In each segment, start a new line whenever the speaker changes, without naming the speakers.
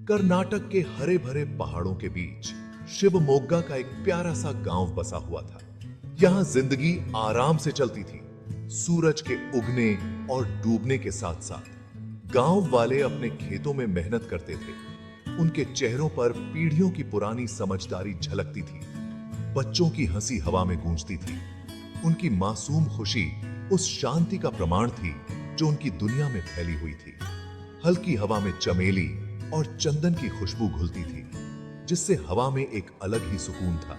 कर्नाटक के हरे भरे पहाड़ों के बीच शिवमोग्गा का एक प्यारा सा गांव बसा हुआ था। यहां जिंदगी आराम से चलती थी, सूरज के उगने और डूबने के साथ साथ। गांव वाले अपने खेतों में मेहनत करते थे। उनके चेहरों पर पीढ़ियों की पुरानी समझदारी झलकती थी। बच्चों की हंसी हवा में गूंजती थी। उनकी मासूम खुशी उस शांति का प्रमाण थी जो उनकी दुनिया में फैली हुई थी। हल्की हवा में चमेली और चंदन की खुशबू घुलती थी, जिससे हवा में एक अलग ही सुकून था।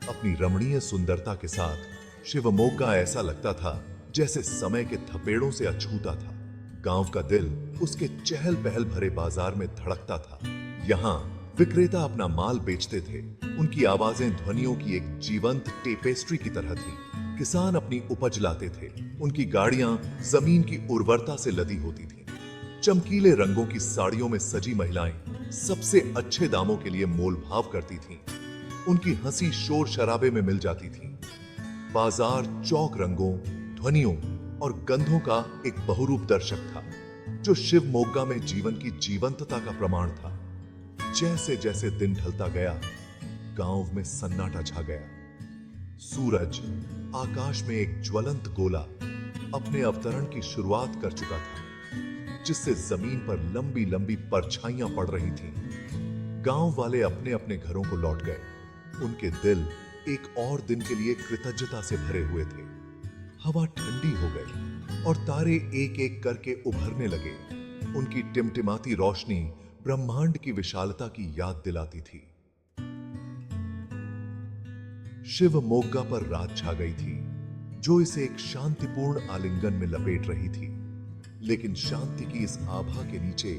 अपनी रमणीय सुंदरता के साथ शिवमोग्गा ऐसा लगता था जैसे समय के थपेड़ों से अछूता था। गांव का दिल उसके चहल पहल भरे बाजार में धड़कता था। यहाँ विक्रेता अपना माल बेचते थे। उनकी आवाजें ध्वनियों की एक जीवंत टेपेस्ट्री की तरह थी। किसान अपनी उपज लाते थे। उनकी गाड़ियां जमीन की उर्वरता से लदी होती थीं। चमकीले रंगों की साड़ियों में सजी महिलाएं सबसे अच्छे दामों के लिए मोल भाव करती थीं। उनकी हंसी शोर शराबे में मिल जाती थी। बाजार चौक रंगों, ध्वनियों और गंधों का एक बहुरूप दर्शक था, जो शिवमोग्गा में जीवन की जीवंतता का प्रमाण था। जैसे जैसे दिन ढलता गया, गांव में सन्नाटा छा गया। सूरज आकाश में एक ज्वलंत गोला अपने अवतरण की शुरुआत कर चुका था, जिससे जमीन पर लंबी लंबी परछाइयां पड़ रही थीं। गांव वाले अपने अपने घरों को लौट गए। उनके दिल एक और दिन के लिए कृतज्ञता से भरे हुए थे। हवा ठंडी हो गई और तारे एक एक करके उभरने लगे। उनकी टिमटिमाती रोशनी ब्रह्मांड की विशालता की याद दिलाती थी। शिवमोग्गा पर रात छा गई थी, जो इसे एक शांतिपूर्ण आलिंगन में लपेट रही थी। लेकिन शांति की इस आभा के नीचे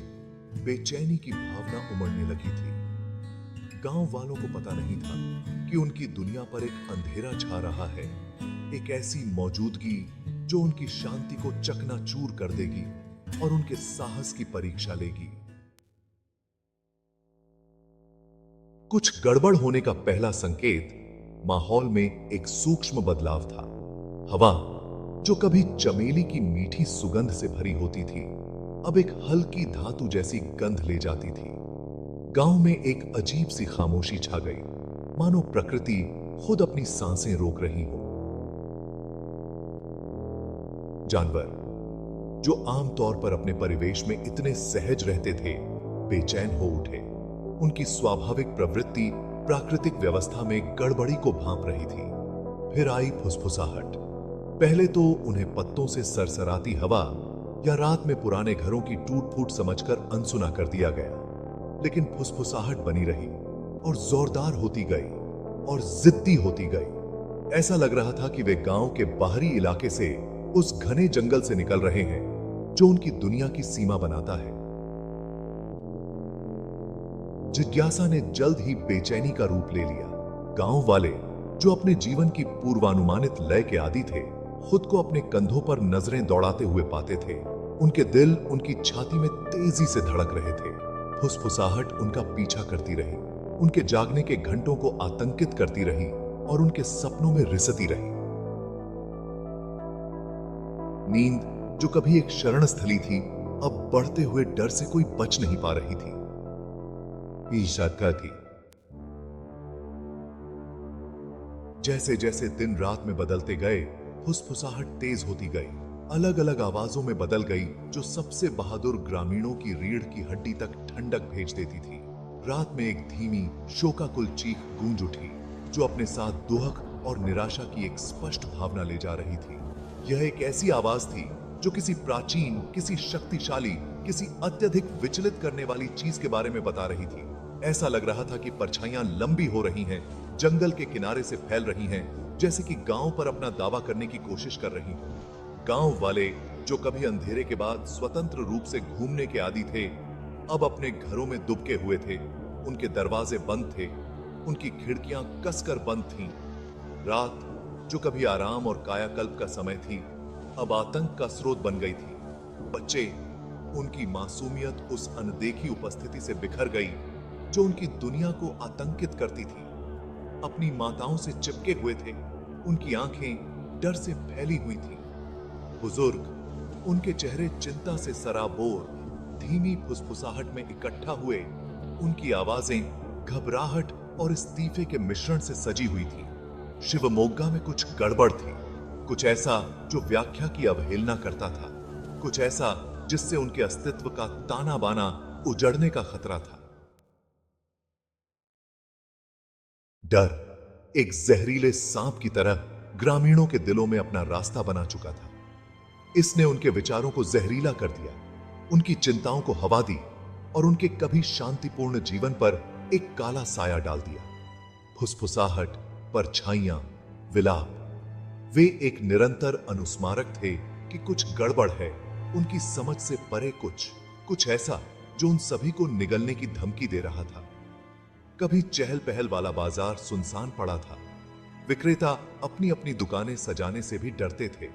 बेचैनी की भावना उमड़ने लगी थी। गांव वालों को पता नहीं था कि उनकी दुनिया पर एक अंधेरा छा रहा है, एक ऐसी मौजूदगी जो उनकी शांति को चकनाचूर कर देगी और उनके साहस की परीक्षा लेगी। कुछ गड़बड़ होने का पहला संकेत माहौल में एक सूक्ष्म बदलाव था। हवा, जो कभी चमेली की मीठी सुगंध से भरी होती थी, अब एक हल्की धातु जैसी गंध ले जाती थी। गांव में एक अजीब सी खामोशी छा गई, मानो प्रकृति खुद अपनी सांसें रोक रही हो। जानवर, जो आमतौर पर अपने परिवेश में इतने सहज रहते थे, बेचैन हो उठे। उनकी स्वाभाविक प्रवृत्ति प्राकृतिक व्यवस्था में गड़बड़ी को भांप रही थी। फिर आई फुसफुसाहट। पहले तो उन्हें पत्तों से सरसराती हवा या रात में पुराने घरों की टूट फूट समझकर अनसुना कर दिया गया। लेकिन फुसफुसाहट बनी रही और जोरदार होती गई और जिद्दी होती गई। ऐसा लग रहा था कि वे गांव के बाहरी इलाके से, उस घने जंगल से निकल रहे हैं जो उनकी दुनिया की सीमा बनाता है। जिज्ञासा ने जल्द ही बेचैनी का रूप ले लिया। गांव वाले, जो अपने जीवन की पूर्वानुमानित लय के आदी थे, खुद को अपने कंधों पर नजरें दौड़ाते हुए पाते थे। उनके दिल उनकी छाती में तेजी से धड़क रहे थे। फुसफुसाहट उनका पीछा करती रही, उनके जागने के घंटों को आतंकित करती रही और उनके सपनों में रिसती रही। नींद, जो कभी एक शरण स्थली थी, अब बढ़ते हुए डर से कोई बच नहीं पा रही थी। ईशाका थी। जैसे जैसे दिन रात में बदलते गए, फुसफुसाहट तेज होती गई, अलग अलग आवाजों में बदल गई, जो सबसे बहादुर ग्रामीणों की रीढ़ की हड्डी तक ठंडक भेज देती थी। रात में एक धीमी शोकाकुल चीख गूंज उठी, जो अपने साथ दुहक और निराशा की एक स्पष्ट भावना ले जा रही थी। यह एक ऐसी आवाज थी जो किसी प्राचीन, किसी शक्तिशाली, किसी अत्यधिक विचलित करने वाली चीज के बारे में बता रही थी। ऐसा लग रहा था कि परछाइयां लंबी हो रही हैं, जंगल के किनारे से फैल रही हैं, जैसे कि गांव पर अपना दावा करने की कोशिश कर रही हों। गांव वाले, जो कभी अंधेरे के बाद स्वतंत्र रूप से घूमने के आदी थे, अब अपने घरों में दुबके हुए थे। उनके दरवाजे बंद थे, उनकी खिड़कियां कसकर बंद थीं। रात, जो कभी आराम और कायाकल्प का समय थी, अब आतंक का स्रोत बन गई थी। बच्चे, उनकी मासूमियत उस अनदेखी उपस्थिति से बिखर गई जो उनकी दुनिया को आतंकित करती थी। अपनी माताओं से चिपके हुए थे, उनकी आंखें डर से फैली हुई थीं। बुजुर्ग, उनके चेहरे चिंता से सराबोर, धीमी फुसफुसाहट में इकट्ठा हुए, उनकी आवाजें घबराहट और इस्तीफे के मिश्रण से सजी हुई थी। शिवमोग्गा में कुछ गड़बड़ थी, कुछ ऐसा जो व्याख्या की अवहेलना करता था, कुछ ऐसा जिससे उनके अस्तित्व का ताना बाना उजड़ने का खतरा था। डर एक जहरीले सांप की तरह ग्रामीणों के दिलों में अपना रास्ता बना चुका था। इसने उनके विचारों को जहरीला कर दिया, उनकी चिंताओं को हवा दी और उनके कभी शांतिपूर्ण जीवन पर एक काला साया डाल दिया। फुसफुसाहट, परछाइयां, विलाप, वे एक निरंतर अनुस्मारक थे कि कुछ गड़बड़ है, उनकी समझ से परे कुछ ऐसा जो उन सभी को निगलने की धमकी दे रहा था। कभी चहल पहल वाला बाजार सुनसान पड़ा था, विक्रेता अपनी अपनी दुकानें सजाने से भी डरते थे।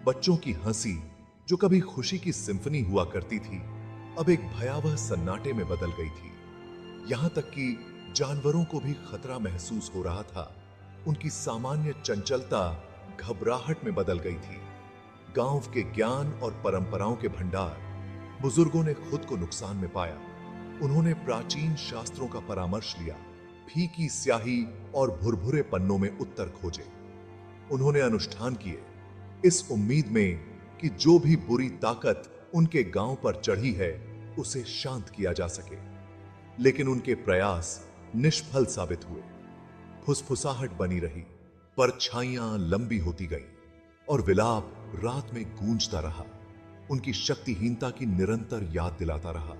बच्चों की हंसी जो कभी खुशी की सिम्फनी हुआ करती थी, अब एक भयावह सन्नाटे में बदल गई थी। यहां तक कि जानवरों को भी खतरा महसूस हो रहा था। उनकी सामान्य चंचलता घबराहट में बदल गई थी। गांव के ज्ञान और परंपराओं के भंडार बुजुर्गों ने खुद को नुकसान में पाया। उन्होंने प्राचीन शास्त्रों का परामर्श लिया, फीकी स्याही और भुरभुरे पन्नों में उत्तर खोजे। उन्होंने अनुष्ठान किए, इस उम्मीद में कि जो भी बुरी ताकत उनके गांव पर चढ़ी है उसे शांत किया जा सके। लेकिन उनके प्रयास निष्फल साबित हुए। फुसफुसाहट बनी रही, परछाइयां लंबी होती गईं और विलाप रात में गूंजता रहा, उनकी शक्तिहीनता की निरंतर याद दिलाता रहा।